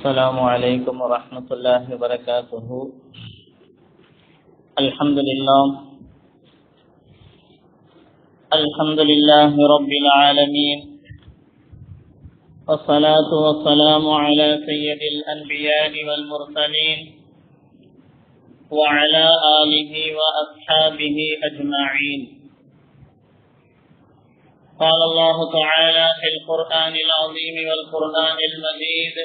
السلام عليكم ورحمة الله وبركاته. الحمد لله رب العالمين، والصلاة والسلام على سيد الأنبياء والمرسلين وعلى آله وأصحابه أجمعين. قال الله تعالى في القرآن العظيم والقرآن المجيد: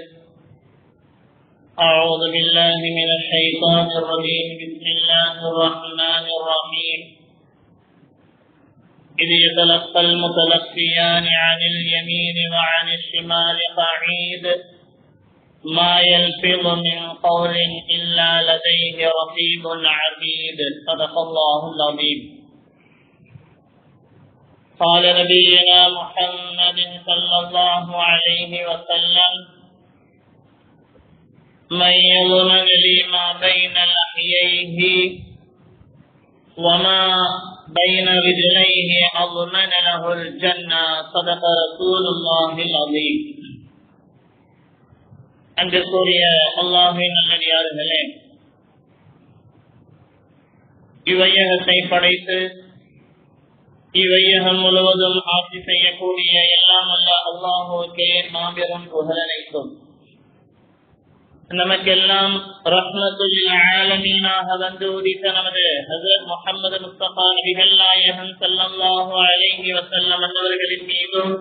أعوذ بالله من الشيطان الرجيم، بسم الله الرحمن الرحيم. إذ يتلقى المتلقيان عن اليمين وعن الشمال قعيد ما يلفظ من قول إلا لديه رقيب عتيد. صدق الله العظيم. قال نبينا محمد صلى الله عليه وسلم: من يضمن لي ما بين لحييه وما بين رجليه أضمن له الجنة. صدق رسول الله العظيم. அன்பிற்குரிய அல்லாஹ்வின் நல்லடியார்களே, இவ்வையகத்தை படைத்து இவ்வையகம் முழுவதும் ஆட்சி செய்யக்கூடிய எல்லாம் அல்ல அல்லாஹுக்கே மாபெரும் புகழனைத்தும். நமக்கெல்லாம் ரஹ்மத்துல் ஆலமீனாக வந்து உதித்த நமது ஹஸரத் முஹம்மது முஸ்தபா நபிகள் நாயகம் ஸல்லல்லாஹு அலைஹி வஸல்லம் அன்னவர்களின் மீதும்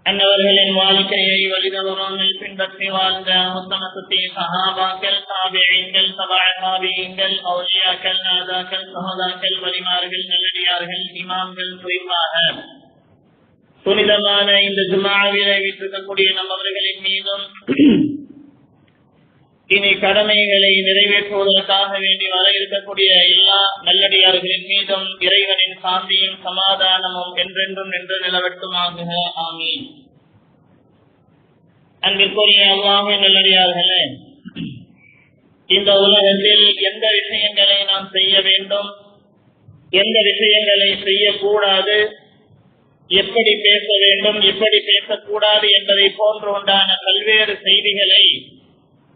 அன்னவர்களின் வாழ்க்கையை வழிதவறாமல் பின்பற்றி வாழ்ந்த உத்தம சஹாபாக்கள், தாபிஈன்கள், தபஅ தாபிஈன்கள், அவுலியாக்கள், நாதாக்கள், சஹாதாக்கள், வலிமார்கள், நல்லடியார்கள், இமாம்கள், குறிப்பாக புனிதமான இந்த ஜும்ஆவிலே வீற்றிருக்கக்கூடிய நம்மவர்களின் மீதும் இனி கடமைகளை நிறைவேற்றுவதற்காக வேண்டி வர இருக்கக்கூடிய எல்லா நல்லடியார்களின் மீதும் இறைவனின் சாந்தியும் சமாதானமும் என்றென்றும் நின்று நிலவட்டுமாக. ஆமீன். அன்பிற்குரிய அல்லாஹ்வின் நல்லடியார்களே, இந்த உலகத்தில் எந்த விஷயங்களை நாம் செய்ய வேண்டும், எந்த விஷயங்களை செய்யக்கூடாது, எப்படி பேச வேண்டும், எப்படி பேசக்கூடாது என்பதை போன்று உண்டான பல்வேறு செய்திகளை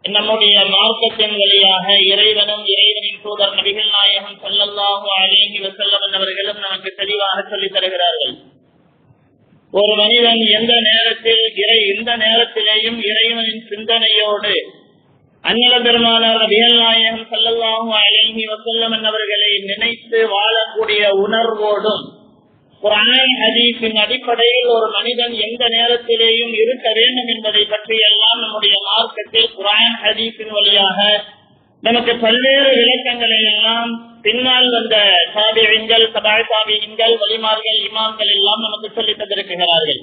நம்முடைய மார்க்கத்தின் வழியாக இறைவனும் இறைவனின் தூதர் நபிகள் நாயகம் ஸல்லல்லாஹு அலைஹி வஸல்லம் அவர்களும் நமக்கு தெளிவாக சொல்லித் தருகிறார்கள். ஒரு மனிதன் எந்த நேரத்திலேயும் இறைவனின் சிந்தனையோடு அன்னல பெருமானார் நபிகள் நாயகம் ஸல்லல்லாஹு அலைஹி வஸல்லம் அவர்களை நினைத்து வாழக்கூடிய உணர்வோடும் குர்ஆன் ஹதீஸின் அடிப்படையில் ஒரு மனிதன் எந்த நேரத்திலேயும் இருக்க வேண்டும் என்பதை பற்றி எல்லாம் நம்முடைய மார்க்கத்தில் குர்ஆன் ஹதீஸின் வழியாக நமக்கு பல்வேறு விளக்கங்களை எல்லாம் பின்னால் வந்த தாபிஈன்கள், தபஅ தாபிஈன்கள், வலிமார்கள், இமாம்கள் எல்லாம் நமக்கு சொல்லித் தந்திருக்கிறார்கள்.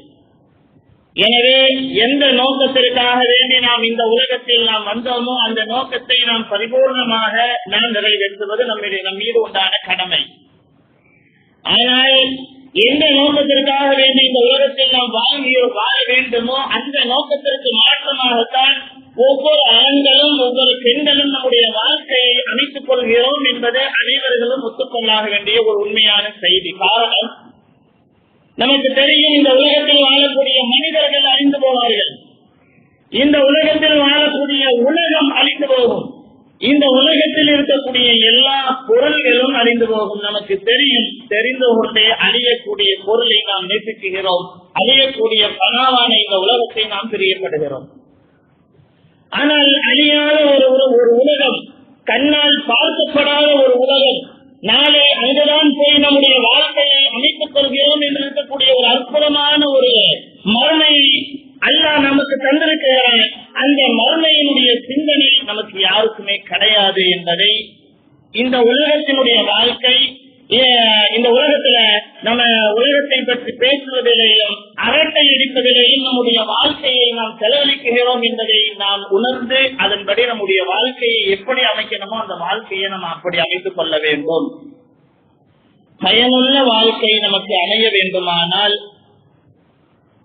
எனவே எந்த நோக்கத்திற்காக வேண்டி நாம் இந்த உலகத்தில் நாம் வந்தோமோ அந்த நோக்கத்தை நாம் பரிபூர்ணமாக நாம் நிறைவேற்றுவது நம் மீது உண்டான கடமை. ஆனால் எந்த நோக்கத்திற்காக வேண்டி இந்த உலகத்தில் நாம் வாழ வேண்டுமோ அந்த நோக்கத்திற்கு மாற்றமாகத்தான் ஒவ்வொரு ஆண்களும் ஒவ்வொரு பெண்களும் நம்முடைய வாழ்க்கையை அமைத்துக் கொள்கிறோம் என்பது அனைவர்களும் ஒத்துக்கொள்ளாக வேண்டிய ஒரு உண்மையான செய்தி. காரணம், நமக்கு தெரியும், இந்த உலகத்தில் வாழக்கூடிய மனிதர்கள் அழிந்து போவார்கள், இந்த உலகத்தில் வாழக்கூடிய உலகம் அழிந்து போகும், இந்த உலகத்தில் இருக்கக்கூடிய எல்லா பொருள்களும் அழிந்து போகும். நமக்கு தெரிந்து கொண்டே அழியக்கூடிய பொருளை நாம் நேசிக்கிறோம், அழியக்கூடிய பணவான இந்த உலகத்தை நாம் பிரியப்படுகிறோம். ஆனால் அழியாத ஒரு உலகம், கண்ணால் பார்க்கப்படாத ஒரு உலகம், நாளை அங்குதான் போய் நம்முடைய வாழ்க்கையை அமைத்துக் கொள்கிறோம் என்று இருக்கக்கூடிய ஒரு அற்புதமான ஒரு மறுமையை அல்லாஹ் நமக்கு தந்திருக்கிறார். அந்த மறுமையினுடைய சிந்தனை நமக்கு யாருக்குமே கிடையாது என்பதை இந்த உலகத்தினுடைய வாழ்க்கை, இந்த உலகத்துல நம்ம உலகத்தை பற்றி பேசுவதிலேயும் அரட்டை அடிப்பதிலேயும் நம்முடைய வாழ்க்கையை நாம் செலவழிக்கிறோம் என்பதை நாம் உணர்ந்து அதன்படி நம்முடைய வாழ்க்கையை எப்படி அமைக்கணுமோ அந்த வாழ்க்கையை நம்ம அப்படி அமைத்துக் கொள்ள வேண்டும். பயனுள்ள வாழ்க்கை நமக்கு அமைய வேண்டுமானால்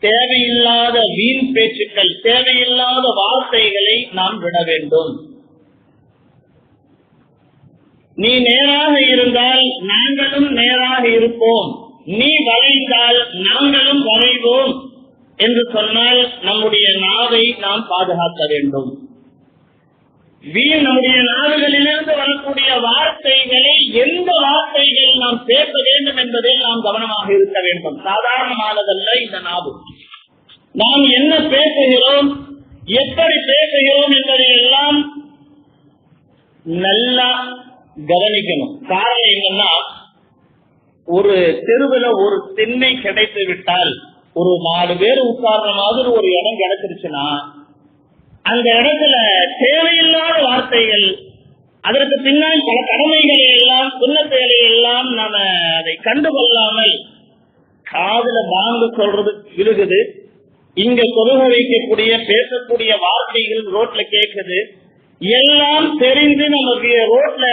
தேவையில்லாத வீண் பேச்சுக்கள், தேவையில்லாத வார்த்தைகளை நாம் விட வேண்டும். நீ நேராக இருந்தால் நாங்களும் நேராக இருப்போம், நீ வளைந்தால் நாங்களும் வளைவோம் என்று சொன்னால் நம்முடைய நாவ நாவை நாம் பாதுகாக்க வேண்டும். நம்முடைய நாடுகளிலிருந்து வரக்கூடிய வார்த்தைகளை எந்த வார்த்தைகள் நாம் பேச வேண்டும் என்பதில் நாம் கவனமாக இருக்க வேண்டும். சாதாரணமானதல்ல இந்த நாவு. நாம் என்ன பேசுகிறோம், எப்படி பேசுகிறோம் என்பதை எல்லாம் நல்லா கவனிக்கணும். காரணம் என்னன்னா, ஒரு தெருவில் ஒரு திண்ணை கிடைத்து விட்டால், ஒரு 4 பேர் உட்கார்ற மாதிரி ஒரு இடம் கிடைச்சிருச்சுன்னா, அந்த இடத்துல தேவையில்லாத வார்த்தைகள், அதற்கு பின்னால் பல கடமைகளை எல்லாம் சுண்ணத்துகளை எல்லாம் நாம அதை கண்டுகொள்ளாமல் காதுல பாங்கு சொல்றது விழுகுது, இங்க தொழுக வைக்கக்கூடிய பேசக்கூடிய வார்த்தைகள் ரோட்ல கேட்குது, எல்லாம் தெரிந்து நமக்கு ரோட்ல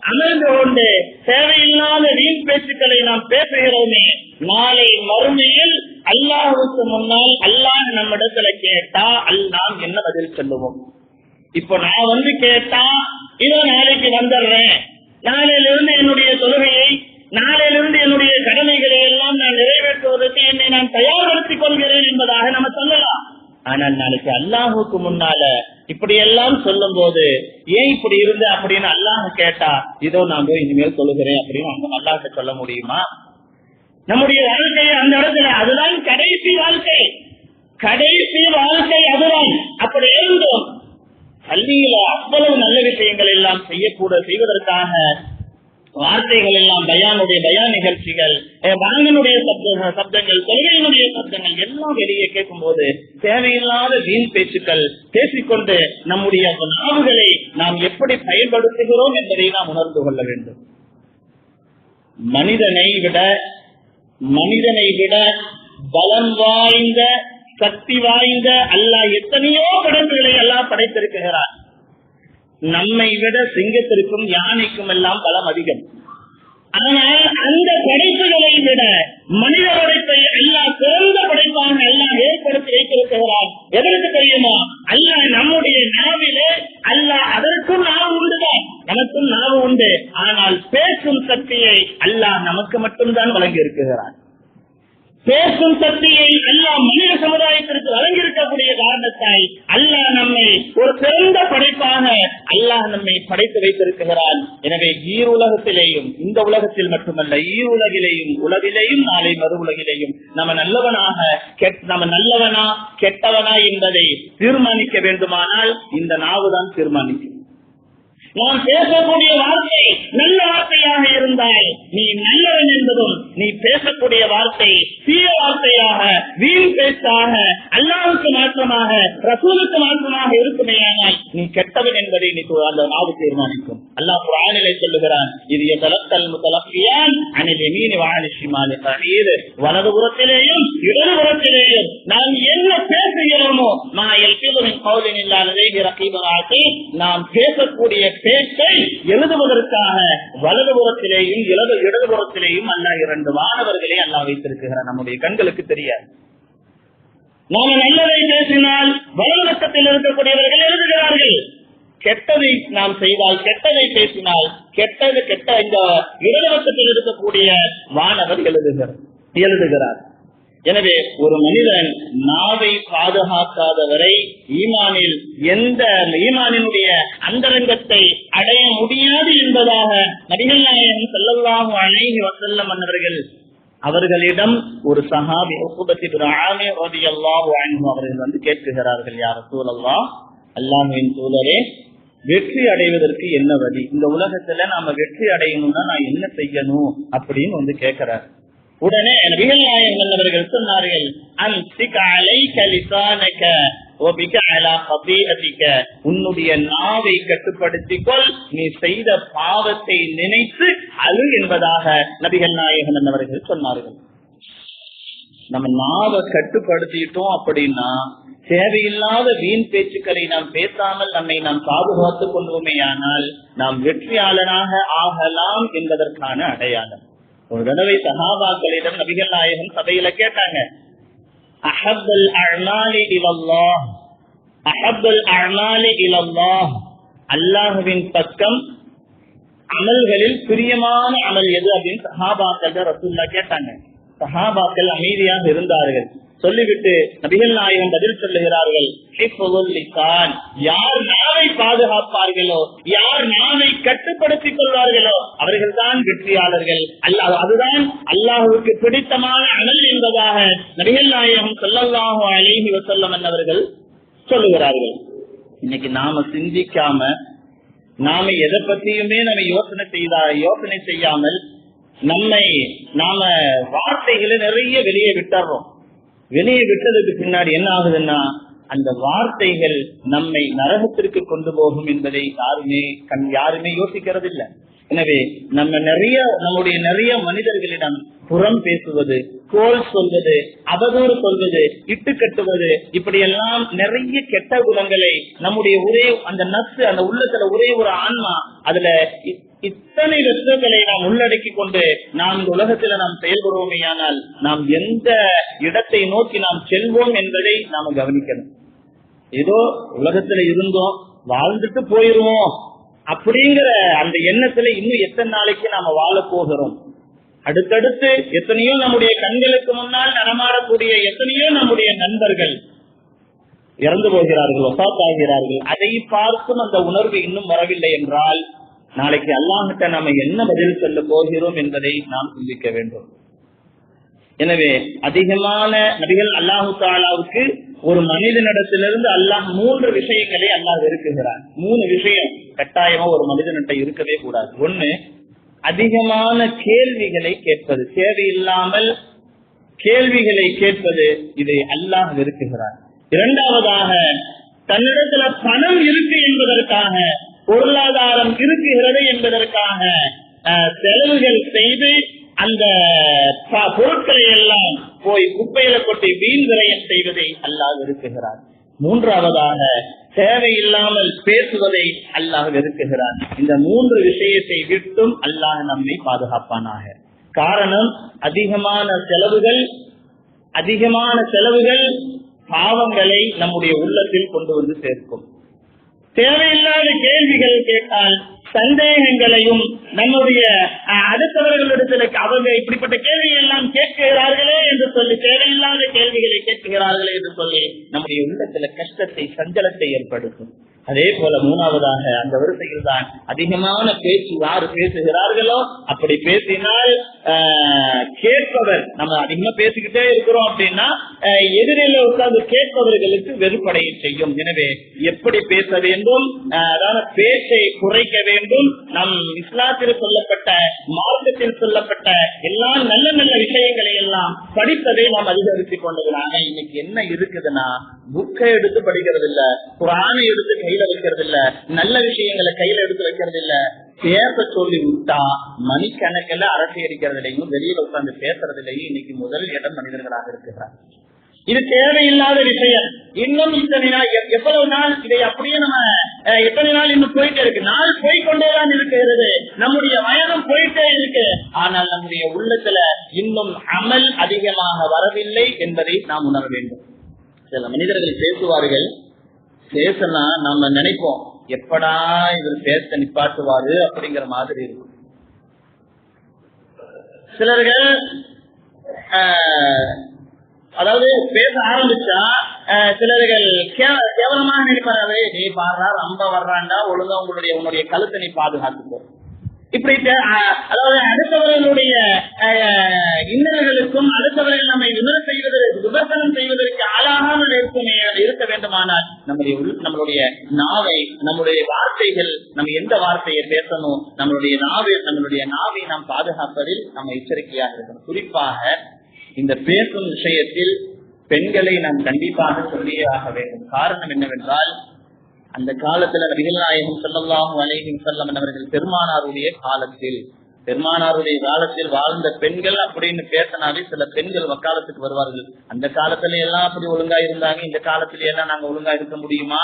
அமர்ந்து கொண்டு தேவையில்லாத வீண் பேச்சுக்களை நாம் பேசுகிறோமே, நாளை மறுமையில் அல்லாஹ்வுக்கு முன்னால் அல்லாஹ் நம்மிடத்துல கேட்டா நாம் என்ன பதில் சொல்லுவோம்? இப்போ நான் கேட்டா இதோ நாளைக்கு வந்துடுறேன், நாளையிலிருந்து என்னுடைய தொழுகையை, நாளையிலிருந்து என்னுடைய கடமைகளை எல்லாம் நான் நிறைவேற்றுவதற்கு என்னை நான் தயார்படுத்திக் கொள்கிறேன் என்பதாக நம்ம சொல்லலாம். ஆனால் நாளைக்கு அல்லாஹுக்கு முன்னால இப்படி எல்லாம் சொல்லும் போது ஏன் இப்படி இருந்த அப்படின்னு அல்லாஹ் கேட்டா, இதோ நான் போய் இனிமேல் சொல்லுகிறேன் அப்படின்னு அந்த அல்லாஹ்ட்ட சொல்ல முடியுமா? நம்முடைய வாழ்க்கையை அந்த இடத்துல அதுதான் கடைசி வாழ்க்கை, கடைசி வாழ்க்கை அதுதான். அப்படி இருந்தோம் பள்ளியில அவ்வளவு நல்ல விஷயங்கள் எல்லாம் செய்வதற்காக வார்த்தைகள் எல்லாம் பயான் நிகழ்ச்சிகள், வாங்கனுடைய சப்தங்கள், கொள்கையினுடைய சப்தங்கள் எல்லாம் வெளியே கேட்கும் போது தேவையில்லாத வீண் பேச்சுக்கள் பேசிக்கொண்டு நம்முடைய நாவுகளை நாம் எப்படி பயன்படுத்துகிறோம் என்பதை நாம் உணர்ந்து கொள்ள வேண்டும். மனிதனை விட பலம் வாய்ந்த சக்தி வாய்ந்த அல்லாஹ் எத்தனையோ படைப்புகளை எல்லாம் படைத்திருக்கிறார். நம்மை விட சிங்கத்திற்கும் யானைக்கும் எல்லாம் பலம் அதிகம். ஆனால் அந்த படைப்புகளை விட மனித படைப்பை அல்லாஹ் சிறந்த படைப்பாக அல்லாஹ் ஏற்படுத்தி வைத்திருக்கிறார். எதற்கு தெரியுமா? அல்லாஹ் நம்முடைய நாவிலே அல்லாஹ் அதற்கும் நாவு உண்டுதான், நமக்கும் நாவு உண்டு. ஆனால் பேசும் சக்தியை அல்லாஹ் நமக்கு மட்டும்தான் வழங்கி இருக்கிறார். பேசும் சக்தியை அல்லாஹ் மனித சமுதாயத்திற்கு வழங்கியிருக்கக்கூடிய காரணத்தால் அல்லாஹ் நம்மை ஒரு சிறந்த படைப்பாக அல்லாஹ் நம்மை படைத்து வைத்திருக்கிறார். எனவே ஈருலகத்திலேயும், இந்த உலகத்தில் மட்டுமல்ல ஈருலகிலேயும், உலகிலேயும் நாளை மறு உலகிலேயும் நம்ம நல்லவனா கெட்டவனா என்பதை தீர்மானிக்க வேண்டுமானால் இந்த நாவுதான் தீர்மானிக்கும். நாம் பேசக்கூடிய வார்த்தை நல்ல வார்த்தையாக இருந்தால் நீ நல்லவன் என்பதும், நீ பேசக்கூடிய வார்த்தை தீய வார்த்தையாக வீண் பேச்சாக அல்லாஹ்வுக்கு மாற்றமாக ரசூலுக்கு மாற்றமாக இருக்குமேயானால் நீ கெட்டவன் என்பதை நீ அந்த நாவு தீர்மானிக்கும். அல்லாஹ் குர்ஆனிலே சொல்லுகிறான், இது யதலக்கல் முத்தலக்கியான் அனில் யமீனி வஅனில் ஷிமாலி கரீர். வலதுபுறத்திலேயும் இடதுபுறத்திலேயும் நாம் என்ன பேசுகிறோமோ மா யல்ஃபிது மின் கௌலின் இல்லா லதைஹி ரகீபுன் அதீத், நாம் பேசக்கூடிய பேச்சை எழுதுவதற்காக வலதுபுறத்திலேயும் இடதுபுறத்திலேயும் அல்லாஹ் 2 வானவர்களை அல்லாஹ் வைத்திருக்கிறார். நம்முடைய கண்களுக்கு தெரியாது. நாம நல்லதை பேசினால் வலது பக்கத்தில் இருக்கக்கூடியவர்கள் எழுதுகிறார்கள், கெட்டதை நாம் செய்தால், கெட்டதை பேசினால் கெட்ட இந்த இடது பக்கத்தில் இருக்கக்கூடிய வானவர் எழுதுகிறார். எனவே ஒரு மனிதன் நாவை பாதுகாக்காதவரை ஈமானினுடைய அந்தரங்கத்தை அடைய முடியாது என்பதாக நபிகள் நாயகம் ஸல்லல்லாஹு அலைஹி வஸல்லம் அவர்களிடம் ஒரு சஹாபி உக்பத் இப்னு ஆமிர் ரலியல்லாஹு அன்ஹு அவர்கள் கேட்கிறார்கள், யாரசூல் அல்லாஹ்வின் தூதரே, வெற்றி அடைவதற்கு என்ன வழி? இந்த உலகத்துல நாம வெற்றி அடையணும்னா நான் என்ன செய்யணும் அப்படின்னு கேட்கிறார். உடனே நபிகள் நாயகம் அவர்கள் சொன்னார்கள், உன்னுடைய நாவை கட்டுப்படுத்திக்கொள், நீ செய்த பாவத்தை நினைத்து அழு என்பதாக நபிகள் நாயகம் அவர்கள் சொன்னார்கள். நம்ம நாவை கட்டுப்படுத்திட்டோம் அப்படின்னா தேவையில்லாத வீண் பேச்சுக்களை நாம் பேசாமல் நம்மை நாம் பாதுகாத்துக் கொள்வோமேயானால் நாம் வெற்றியாளனாக ஆகலாம் என்பதற்கான அடையாளம். ஒரு தடவை சஹாபாக்களிடம் நபிகள் நாயகம் சபையில கேட்டாங்க, அஹப்பல் அஅமாலி இலல்லாஹ், அஹப்பல் அஅமாலி இலல்லாஹ், அல்லாஹ்வின் பக்கம் அமல்களில் பிரியமான அமல் எது அப்படின்னு சஹாபாக்கள் ரசூலுல்லாஹ் கேட்டாங்க. சஹாபாக்கள் அமைதியாக இருந்தார்கள். சொல்லிவிட்டு நபிகள் நாயகம் பதில் சொல்லுகிறார்கள், யார் நாவை பாதுகாப்பார்களோ, யார் நாவை கட்டுப்படுத்திக் கொள்வார்களோ அவர்கள் தான் வெற்றியாளர்கள். அதுதான் அல்லாஹ்வுக்கு பிடித்தமான அமல் என்பதாக நபிகள் நாயகம் ஸல்லல்லாஹு அலைஹி வஸல்லம் அவர்கள் சொல்லுகிறார்கள். இன்னைக்கு நாம சிந்திக்காம, நாம எதை பத்தியுமே நம்ம யோசனை செய்யாமல் நாம வார்த்தைகளை நிறைய வெளியே விட்டுறோம். வெளியே விட்டதுக்கு பின்னாடி என்ன ஆகுதுன்னா, அந்த வார்த்தைகள் நம்மை நரகத்திற்கு கொண்டு போகும் என்பதை யாருமே யோசிக்கிறது இல்லை. எனவே நம்முடைய நிறைய மனிதர்களிடம் புறம் பேசுவது, கோல் சொல்வது, அவதூறு சொல்வது, இட்டு கட்டுவது, இப்படி எல்லாம் நிறைய கெட்ட குணங்களை நம்முடைய அந்த நப்சு, அந்த உள்ளத்துல ஒரு ஆன்மா, அதுல இத்தனை வெற்றங்களை நாம் உள்ளடக்கி கொண்டு நாம் இந்த உலகத்துல நாம் செயல்படுவோமேயானால் நாம் எந்த இடத்தை நோக்கி நாம் செல்வோம் என்பதை நாம கவனிக்கணும். ஏதோ உலகத்துல இருந்தோம், வாழ்ந்துட்டு போயிருவோம் அப்படிங்கிற அந்த எண்ணத்துல இன்னும் எத்தனை நாளைக்கு நாம வாழ போகிறோம். அடுத்தடுத்து எத்தனையோ நம்முடைய கண்களுக்கு முன்னால் நடமாடக்கூடிய எத்தனையோ நம்முடைய நண்பர்கள் இறந்து போகிறார்கள், வஃபாத்தாகிறார்கள். அதை பார்த்தும் அந்த உணர்வு இன்னும் வரவில்லை என்றால் நாளைக்கு அல்லாஹ்கிட்ட நாம என்ன பதில் சொல்ல போகிறோம் என்பதை நாம் சிந்திக்க வேண்டும். எனவே அதிகமான நபிகள் அல்லாஹு தஆலாவுக்கு ஒரு மனிதனிடத்திலிருந்து அல்லாஹ் 3 விஷயங்களை அல்லாஹ் வெறுக்குகிறார். 3 விஷயம் கட்டாயமா ஒரு மனிதனிட்ட இருக்கவே கூடாது. ஒண்ணு, அதிகமான கேள்விகளை கேட்பது, தேவையில்லாமல் கேள்விகளை கேட்பது, இதை அல்லாஹ் வெறுக்குகிறார். இரண்டாவதாக, தன்னிடத்துல பணம் இருக்கு என்பதற்காக, பொருளாதாரம் இருக்குகிறது என்பதற்காக செலவுகள் செய்து அந்த பொருட்களை எல்லாம் போய் குப்பையில கொட்டி வீண் விரயம் செய்வதை அல்லாஹ் வெறுக்குகிறார். மூன்றாவதாக, தேவையில்லாமல் பேசுவதை அல்லாஹ் வெறுக்குகிறார். இந்த 3 விஷயத்தை விட்டும் அல்லாஹ் நம்மை பாதுகாப்பானாக. காரணம், அதிகமான செலவுகள் பாவங்களை நம்முடைய உள்ளத்தில் கொண்டு வந்து சேர்க்கும். தேவையில்லாத கேள்விகள் கேட்டால் சந்தேகங்களையும் நம்முடைய அடுத்தவர்களிடத்தில் அவங்க இப்படிப்பட்ட கேள்விகள் எல்லாம் கேட்கிறார்களே என்று சொல்லி, தேவையில்லாத கேள்விகளை கேட்கிறார்களே என்று சொல்லி நம்முடைய உள்ளத்துல கஷ்டத்தை, சஞ்சலத்தை ஏற்படுத்தும். அதே போல மூணாவதாக, அந்த வரிசையில் தான் அதிகமான பேச்சு யாரு பேசுகிறார்களோ, அப்படி பேசினால் கேட்பவர், நம்ம அதிகமா பேசிக்கிட்டே இருக்கிறோம் அப்படின்னா எதிரில உட்கார்ந்து கேட்பவர்களுக்கு வெறுப்படைய செய்யும். எனவே எப்படி பேச வேண்டும், அதாவது பேச்சை குறைக்க வேண்டும். நம் இஸ்லாத்தில் சொல்லப்பட்ட, மார்க்கத்தில் சொல்லப்பட்ட எல்லா நல்ல நல்ல விஷயங்களை எல்லாம் படிப்பதை நாம் அதிகரித்துக் கொண்டதுனால இன்னைக்கு என்ன இருக்குதுன்னா, புக்கை எடுத்து படிக்கிறது இல்ல, குர்ஆனை எடுத்து கையில வைக்கிறது இல்ல, நல்ல விஷயங்களை கையில எடுத்து வைக்கிறது இல்ல, பேச சொல்லி விட்டா மணிக்கணக்கில் அரசியலிக்கிறதுலையும் வெளியில உட்கார்ந்து பேசுறதுலையும் இன்னைக்கு முதல் இடம் மனிதர்களாக இருக்கிறார். இது தேவையில்லாத விஷயம். இன்னும் இத்தனை நாள், எவ்வளவு நாள் இதை அப்படியே நம்ம எத்தனை நாள் இன்னும் போயிட்டே இருக்கு. நாள் போய்கொண்டேதான் இருக்கிறது, நம்முடைய வயதும் போயிட்டே இருக்கு. ஆனால் நம்முடைய உள்ளத்துல இன்னும் அமல் அதிகமாக வரவில்லை என்பதை நாம் உணர வேண்டும். சில மனிதர்கள் பேசுவார்கள், பேசனா நம்ம நினைப்போம் எப்படா இவர் பேச நிப்பாட்டுவாரு அப்படிங்கிற மாதிரி இருக்கும். சிலர்கள் அதாவது பேச ஆரம்பிச்சா சிலர்கள் கேவலமாக நினைப்பாரு, நீ பாடுறா ரொம்ப வர்றாண்டா, ஒழுங்கா உன்னுடைய கழுத்தை நீ பாதுகாத்துக்கோ. இப்படி அதாவது அடுத்தவர்களுடைய இன்னல்களுக்கும் அடுத்தவர்கள் நம்மை விமர்சனம் செய்வதற்கு ஆளாகாமல் இருக்க வேண்டுமானால் நம்மளுடைய நாவை, நம்முடைய வார்த்தைகள், நம்ம எந்த வார்த்தையை பேசணும், நம்மளுடைய நாவை நாம் பாதுகாப்பதில் நம்ம எச்சரிக்கையாக இருக்கணும். குறிப்பாக இந்த பேசும் விஷயத்தில் பெண்களை நாம் கண்டிப்பாக சொல்லியே ஆக வேண்டும். காரணம் என்னவென்றால், அந்த காலத்துல நபிகள் நாயகம் ஸல்லல்லாஹு அலைஹி வஸல்லம் அவர்கள் பெருமானாருடைய காலத்தில் வாழ்ந்த பெண்கள் அப்படின்னு பேசினாலே சில பெண்கள் வக்காலத்துக்கு வருவார்கள். அந்த காலத்துல எல்லாம் அப்படி ஒழுங்கா இருந்தாங்க, இந்த காலத்துல எல்லாம் நாங்க ஒழுங்கா இருக்க முடியுமா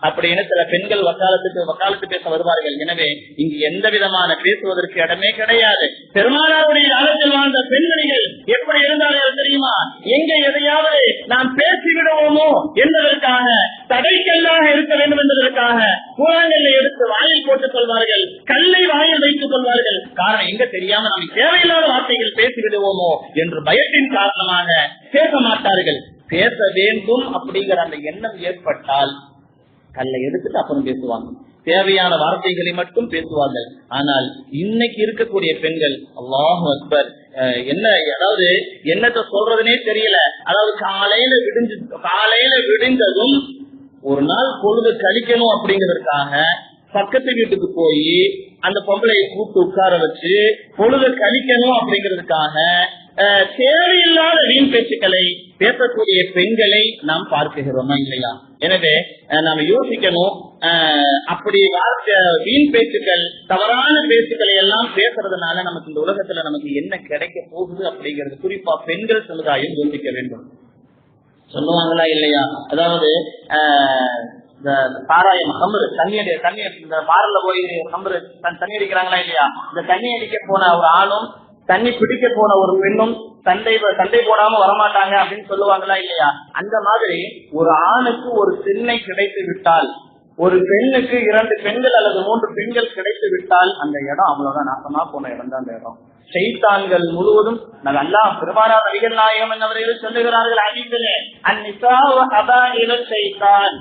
அப்படின்னு சில பெண்கள் வக்காலத்து பேச வருவார்கள். எனவே இங்கு எந்த விதமான பேசுவதற்கு இடமே கிடையாது. பெருமானாருடைய காலத்தில் வாழ்ந்த பெண்மணிகள் எப்படி இருந்தார்கள் தெரியுமா? எங்க எதையாவது நாம் பேசிவிடுவோமோ என்பதற்காக, தடைக்கல்லாக இருக்க வேண்டும் என்பதற்காக கூழாங்கல்லை எடுத்து வாயில் போட்டுக் கொள்வார்கள், கல்லை வாயில் வைத்துக் கொள்வார்கள். காரணம், எங்க தெரியாம நம்ம தேவையில்லாத வார்த்தைகள் பேசிவிடுவோமோ என்று பயத்தின் காரணமாக பேச மாட்டார்கள். பேச வேண்டும் அப்படிங்கிற அந்த எண்ணம் ஏற்பட்டால் கல்லை எடுத்துட்டு அப்புறம் பேசுவாங்க. தேவையான வார்த்தைகளை மட்டும் பேசுவார்கள். ஆனால் இன்னைக்கு இருக்கக்கூடிய பெண்கள் அல்லாஹு அக்பர், என்ன அதாவது என்னத்தை சொல்றதுனே தெரியல. அதாவது காலையில விடிந்ததும் ஒரு நாள் பொழுது கழிக்கணும் அப்படிங்கிறதுக்காக பக்கத்து வீட்டுக்கு போய் அந்த பொம்பளையை கூப்பிட்டு உட்கார வச்சு பொழுது கழிக்கணும் அப்படிங்கிறதுக்காக தேவையில்லாத வீண் பேச்சுக்களை பேசக்கூடிய பெண்களை நாம் பார்க்கிறோமா இல்லையா? எனவே நாம யோசிக்கணும். அப்படி வீண் பேச்சுக்கள், தவறான பேச்சுக்களை எல்லாம் பேசுறதுனால நமக்கு இந்த உலகத்துல நமக்கு என்ன கிடைக்க போகுது அப்படிங்கிறது குறிப்பா பெண்கள் சமுதாயம் யோசிக்க வேண்டும். சொல்லுவாங்களா இல்லையா? அதாவது இந்த சாராயம் கம்பரு தண்ணி இந்த பாரல்ல போய் கம்பரு தண்ணி அடிக்கிறாங்களா இல்லையா? இந்த தண்ணி அடிக்க போன ஒரு ஆணும் தண்ணி பிடிக்க போன ஒரு பெண்ணும் சண்டை போடாம வரமாட்டாங்க அப்படின்னு சொல்லுவாங்களா இல்லையா? அந்த மாதிரி ஒரு ஆணுக்கு ஒரு பெண்ணை கிடைத்து விட்டால், ஒரு பெண்ணுக்கு 2 பெண்கள் அல்லது 3 பெண்கள் கிடைத்து விட்டால் அந்த இடம் அவ்வளவுதான் நாசமா போன இடம் தான் அந்த இடம். ஷைத்தான்கள் முழுவதும் அல்லாஹ் பெருமானார் நபிகள் நாயகம் என்பவர்கள் சொல்லுகிறார்கள், ஹதீஸிலே அன்னிசாஉ ஹபாயிலு ஷைத்தான்,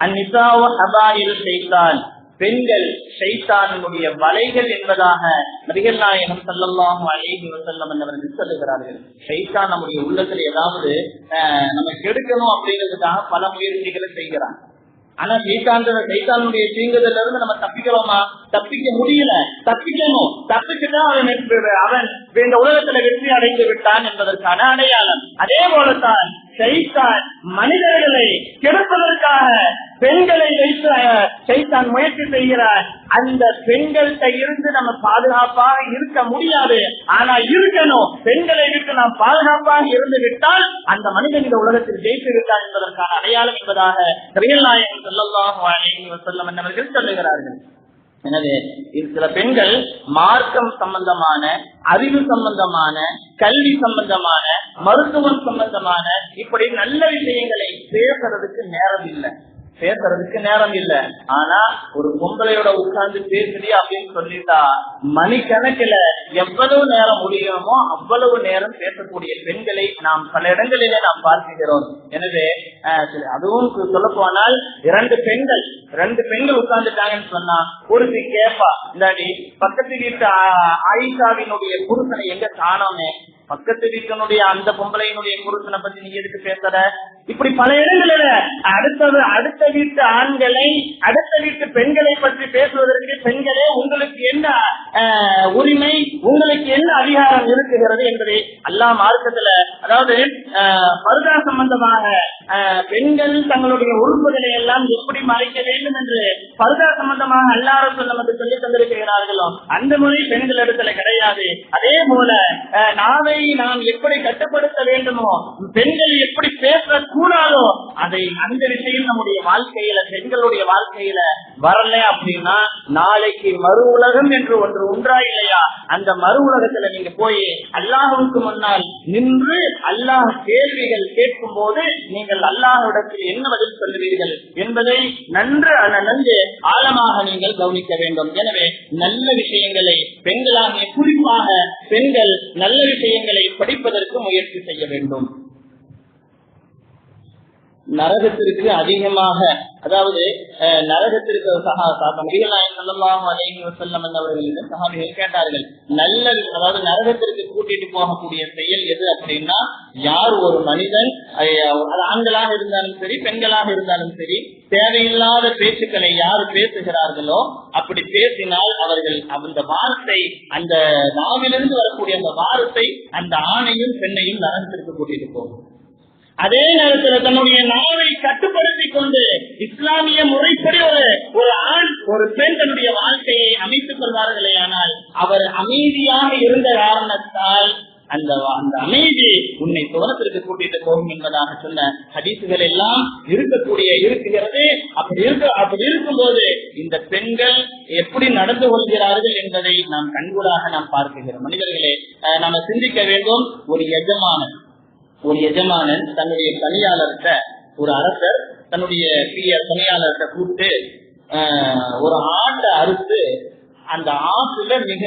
அன்னிசாஉ ஹபாயிலு ஷைத்தான், பெண்கள் ஷைத்தானுடைய வலைகள் என்பதாக நபிகள் நாயகம் ஸல்லல்லாஹு அலைஹி வஸல்லம் அவர்கள் சொல்லுகிறார்கள். ஷைத்தான் நம்முடைய உள்ளத்தில் ஏதாவது நம்ம கெடுக்கணும் அப்படிங்கிறதுக்காக பல முயற்சிகளை செய்கிறான். ஆனா சைத்தானுடைய தீங்குதல இருந்து நம்ம தப்பிக்கிறோமா? தப்பிக்க முடியல. தப்பிக்கணும். தப்பிச்சுதான் அவன் இந்த உலகத்துல வெற்றி அடைந்து விட்டான் என்பதற்கான அடையாளம். அதே போலத்தான் சைத்தான் மனிதர்களை கெடுப்பதற்காக பெண்களை வைத்து சைத்தான் முயற்சி செய்கிறார். அந்த பெண்கள்கிட்ட இருந்து நம்ம பாதுகாப்பாக இருக்க முடியாது. ஆனா இருக்கணும். பெண்களை விட்டு நாம் பாதுகாப்பாக இருந்து விட்டால் அந்த மனிதன் இந்த உலகத்தில் ஜெயித்து விட்டார் என்பதற்கான அடையாளம் என்பதாக நபிகள் நாயகம் ஸல்லல்லாஹு அலைஹி வஸல்லம் அவர்கள் சொல்லுகிறார்கள். எனவே சில பெண்கள் மார்க்கம் சம்பந்தமான, அறிவு சம்பந்தமான, கல்வி சம்பந்தமான, மருத்துவம் சம்பந்தமான இப்படி நல்ல விஷயங்களை பேசுறதுக்கு நேரம் இல்லை. ஆனா ஒரு பொம்பளையோட உட்கார்ந்து பேசுறீ அப்படின்னு சொல்லிட்டா மணிக்கணக்கில் எவ்வளவு நேரம் முடியுமோ அவ்வளவு நேரம் பேசக்கூடிய பெண்களை நாம் பல இடங்களிலே நாம் பார்க்கிறோம். எனவே அதுவும் சொல்ல போனால் 2 பெண்கள் உட்கார்ந்துட்டாங்கன்னு சொன்னா ஒருத்தி கேப்பா, இந்தாடி பக்கத்து வீட்டு ஆயிஷாவினுடைய புருஷனை எங்க காணோமே, பக்கத்து வீட்டினுடைய அந்த பொம்பளையினுடைய புருஷனை பத்தி நீ எதுக்கு பேசுற? இப்படி பல இடங்களில அடுத்த வீட்டு ஆண்களை, அடுத்த வீட்டு பெண்களை பற்றி பேசுவதற்கு பெண்களே உங்களுக்கு என்ன உரிமை, உங்களுக்கு என்ன அதிகாரம் இருக்குகிறது என்பதை அல்லாஹ் மார்க்கத்துல, அதாவது பர்தா சம்பந்தமாக பெண்கள் தங்களுடைய உறுப்புகளை எல்லாம் எப்படி மறைக்க வேண்டும் என்று பர்தா சம்பந்தமாக அல்லாஹ் ரசூல் நமக்கு சொல்லி தந்திருக்கிறார்களோ அந்த முறை பெண்கள் இடத்துல கிடையாது. அதே போல நாவை நாம் எப்படி கட்டுப்படுத்த வேண்டுமோ, பெண்கள் எப்படி பேசக்கூடாதோ அதை அந்த விஷயம் நம்முடைய வாழ்க்கையில, பெண்களுடைய வாழ்க்கையில வரல அப்படின்னா நாளைக்கு மறு உலகம் என்று ஒன்று உண்டா இல்லையா? அந்த மறு உலகத்துல நீங்க போய் அல்லாஹ்வுக்கு முன்னால் நின்று அல்லாஹ் கேள்விகள் கேட்கும் போது நீங்கள் அல்லாஹ்விடத்தில் என்ன பதில் சொல்லுவீர்கள் என்பதை நன்று ஆழமாக நீங்கள் கவனிக்க வேண்டும். எனவே நல்ல விஷயங்களை பெண்களாக, குறிப்பாக பெண்கள் நல்ல விஷயங்களை படிப்பதற்கு முயற்சி செய்ய வேண்டும். நரகத்திற்கு அதிகமாக, அதாவது நரகத்திற்கு அவர்களிடம் சஹாபிகள் கேட்டார்கள், அதாவது நரகத்திற்கு கூட்டிட்டு போகக்கூடிய செயல் எது அப்படின்னா, யார் ஒரு மனிதன், ஆண்களாக இருந்தாலும் சரி பெண்களாக இருந்தாலும் சரி, தேவையில்லாத பேச்சுக்களை யார் பேசுகிறார்களோ அப்படி பேசினால் அவர்கள் அந்த வார்த்தை, அந்த நாவிலிருந்து வரக்கூடிய அந்த வார்த்தை அந்த ஆணையும் பெண்ணையும் நரகத்திற்கு கூட்டிட்டு போகும். அதே நேரத்தில் தன்னுடைய நாவை கட்டுப்படுத்திக் கொண்டு இஸ்லாமிய முறைப்படி ஒரு ஆண் ஒரு பெண் தன்னுடைய வாழ்க்கையை அமைத்துக் கொள்வார்களே, ஆனால் அவர் அமைதியாக இருந்த காரணத்தால் அந்த அமைதி உன்னை சுவனத்திற்கு கூட்டிட்டு போகும் என்பதாக சொன்ன ஹதீசுகள் எல்லாம் இருக்கிறது. அப்படி இருக்கும்போது இந்த பெண்கள் எப்படி நடந்து கொள்கிறார்கள் என்பதை நாம் கண்கூடாக நாம் பார்க்கிறோம். மனிதர்களே, நாம சிந்திக்க வேண்டும். ஒரு எஜமானன் தன்னுடைய பணியாளர்கிட்ட, ஒரு அரசர் தன்னுடைய பணியாளர்கிட்ட கூப்பிட்டு ஒரு ஆட்டை அறுத்து அந்த ஆட்டுல மிக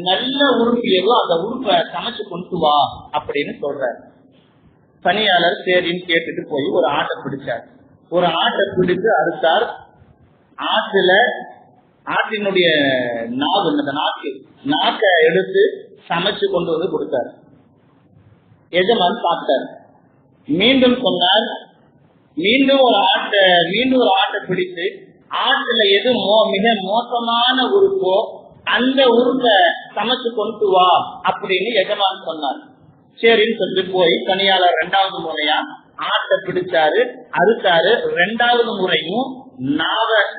நல்ல உறுப்பு ஏதோ அந்த உறுப்பை சமைச்சு கொண்டு வா அப்படின்னு சொல்றாரு. பணியாளர் சரின்னு கேட்டுட்டு போய் ஒரு ஆட்டை பிடிச்சார். ஒரு ஆட்டை பிடித்து அறுத்தார். ஆட்டினுடைய நாக்கை எடுத்து சமைச்சு கொண்டு வந்து கொடுத்தார். எஜமான் சாப்பிட்டார். மீண்டும் சொன்னார், மீண்டும் ஒரு ஆட்டை பிடித்து ஆட்டுல எது மிக மோசமான உறுப்போ அந்த உறுப்பை சமைச்சு கொண்டு வா அப்படின்னு எஜமான் சொன்னார். சரின்னு சொல்லி போய் பணியாளர் 2வது முறையா ஆட்டை பிடிச்சாரு, அறுத்தாரு. 2வது முறையும்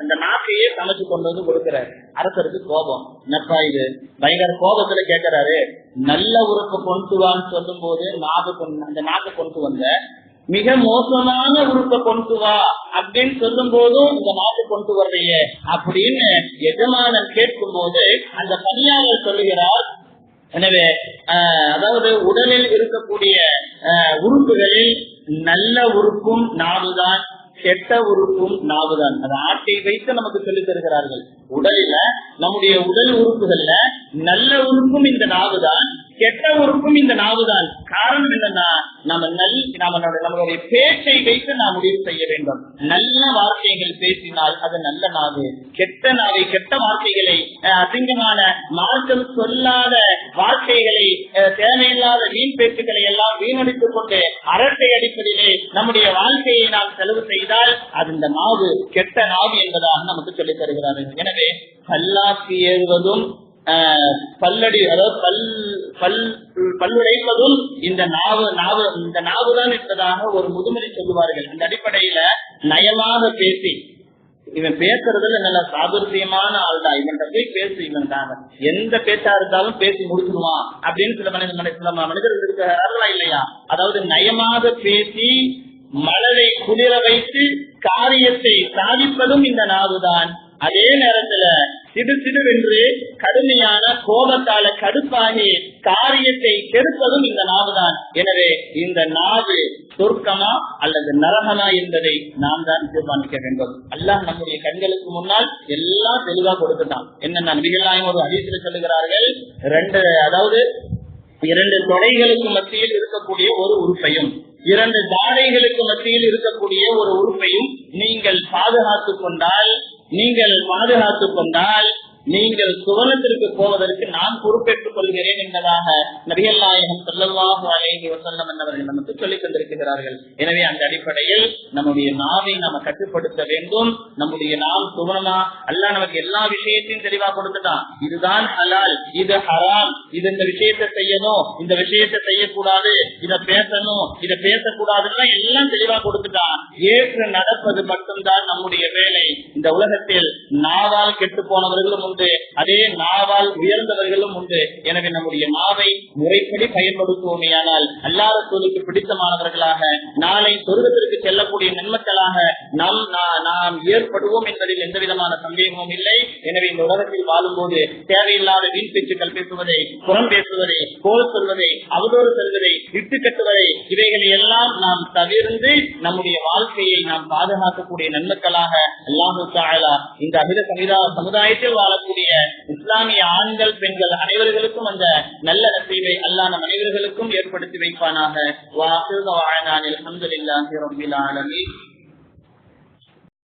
இந்த நாக்கையே சமைச்சு கொண்டு வந்து கொடுக்கிறாரு. அரசருக்கு கோபம். என்னப்பா இது? பயங்கர கோபத்துல கேட்கிறாரு. நல்ல உறுப்பை கொண்டு வான்னு சொல்லும் போது அந்த நாக்கை கொண்டு வந்த, மிக மோசமான உறுப்பை கொண்டு வா அப்படின்னு சொல்லும் போதும் இந்த நாட்டை கொண்டு வர்றையே அப்படின்னு எஜமானன் கேட்கும் போது அந்த பணியாளர் சொல்லுகிறார், எனவே அதாவது உடலில் இருக்கக்கூடிய உறுப்புகளில் நல்ல உறுப்பும் நாவுதான், கெட்ட உறுப்பும் நாவுதான். அது ஆட்டை வைத்து நமக்கு சொல்லித் தருகிறார்கள். உடலில நம்முடைய உடல் உறுப்புகள்ல நல்ல உறுப்பும் இந்த நாவுதான், கெட்ட உறுப்பும் இந்த நாவுதான். காரணம் என்னன்னா, நம்மளுடைய பேச்சை வைத்து நாம் முடிவு செய்ய வேண்டும். நல்ல வார்த்தைகள் பேசினால் அது நல்ல நாவு. கெட்ட நாவை, கெட்ட வார்த்தைகளை, அசிங்கமான மார்க்கம் சொல்லாத வார்த்தைகளை, தேவையில்லாத வீண் பேச்சுக்களை எல்லாம் வீணடித்துக் கொண்டு அரட்டை அடிப்பதிலே நம்முடைய வாழ்க்கையை நாம் செலவு செய்தால் அது இந்த நாவு கெட்ட நாவு என்பதாக நமக்கு சொல்லித் தருகிறார்கள். எனவே பல்லாக்கி ஏறுவதும் பல்லடி, அதாவது பல்லுடைப்பதும் இந்த நாவுதான் என்பதாக ஒரு முதுமொழி சொல்லுவார்கள். அந்த அடிப்படையில நயமாக பேசி, இவன் பேசுறதுல நல்ல சாதுரியமான ஆள் தான், இவன் போய் பேசு, இவன் தான் எந்த பேச்சா இருந்தாலும் பேசி முடிச்சுடுவான் அப்படின்னு சில மனிதர்கள் இருக்கிறார்களா இல்லையா? அதாவது நயமாக பேசி மனதை குளிர வைத்து காரியத்தை சாதிப்பதும் இந்த நாவுதான். அதே நேரத்துல சிடுசிடுவென்று கடுமையான கோபத்தால கடுப்பாகி காரியத்தை கெடுப்பதும் இந்த நாவுதான். எனவே இந்த நாவு சொர்க்கமா அல்லது நரகமா என்பதை நாம் தான் தீர்மானிக்க வேண்டும். அல்லாஹ் நம்முடைய கண்களுக்கு முன்னால் எல்லாம் தெளிவா கொடுத்துட்டான். என்ன நபிகளாயும் ஒரு ஹதீஸில் சொல்லுகிறார்கள், 2 தொடைகளுக்கு மத்தியில் இருக்கக்கூடிய ஒரு உறுப்பையும் 2 தாடைகளுக்கு மத்தியில் இருக்கக்கூடிய ஒரு உறுப்பையும் நீங்கள் பாதுகாத்துக் கொண்டால் நீங்கள் சுவனத்திற்கு போவதற்கு நான் பொறுப்பேற்றுக் கொள்கிறேன் என்பதாக நபிகள் நாயகம் ஸல்லல்லாஹு அலைஹி வஸல்லம் அவர்கள் நமக்கு சொல்லித் தந்திருக்கிறார்கள். எனவே அந்த அடிப்படையில் நம்முடைய நாவை நாம கட்டுப்படுத்த வேண்டும். நம்முடைய நாம் சுவனமா? அல்லாஹ் நமக்கு எல்லா விஷயத்தையும் தெளிவா கொடுத்துட்டான். இதுதான் ஹலால், இது ஹராம், இது இந்த விஷயத்தை செய்யணும், இந்த விஷயத்தை செய்யக்கூடாது, இதை பேசணும், இதை பேசக்கூடாதுன்னா எல்லாம் தெளிவா கொடுத்துட்டான். ஏற்று நடப்பது மட்டும்தான் நம்முடைய வேலை. இந்த உலகத்தில் நாவால் கெட்டு போனவர்களும் உண்டு, அதே நாவால் உயர்ந்தவர்களும் உண்டு. எனவே நம்முடைய நாவை முறைப்படி பயன்படுத்துவோமேயானால் அல்லாஹ் ரசூலுக்கு பிடித்தமானவர்களாக நாளை சொர்க்கத்திற்கு செல்லக்கூடிய நன்மக்களாக நாம் ஏற்படுவோம் என்பதில் எந்த விதமான சந்தேகமும் இல்லை. எனவே இந்த உலகத்தில் வாழும் போது தேவையில்லாத வீண் பேச்சுக்கள் பேசுவதை, புறம் பேசுவதை, கோல் சொல்வதை, அவதூறு சொல்வதை, இட்டு கட்டுவதை, இவைகளை எல்லாம் நாம் தவிர்த்து நம்முடைய வாழ்க்கையை நாம் பாதுகாக்கக்கூடிய நன்மக்களாக அல்லாஹ் தஆலா இந்த அகில சமுதாயத்தில் வாழக்கூடிய இஸ்லாமிய ஆண்கள், பெண்கள் அனைவர்களுக்கும் அந்த நல்ல நசீபை அல்லாஹ் நம் அனைவர்களுக்கும் ஏற்படுத்தி வைப்பானாக. வா ஆகிரு தஅவானா அல்ஹம்துலில்லாஹி ரப்பில் ஆலமீன்.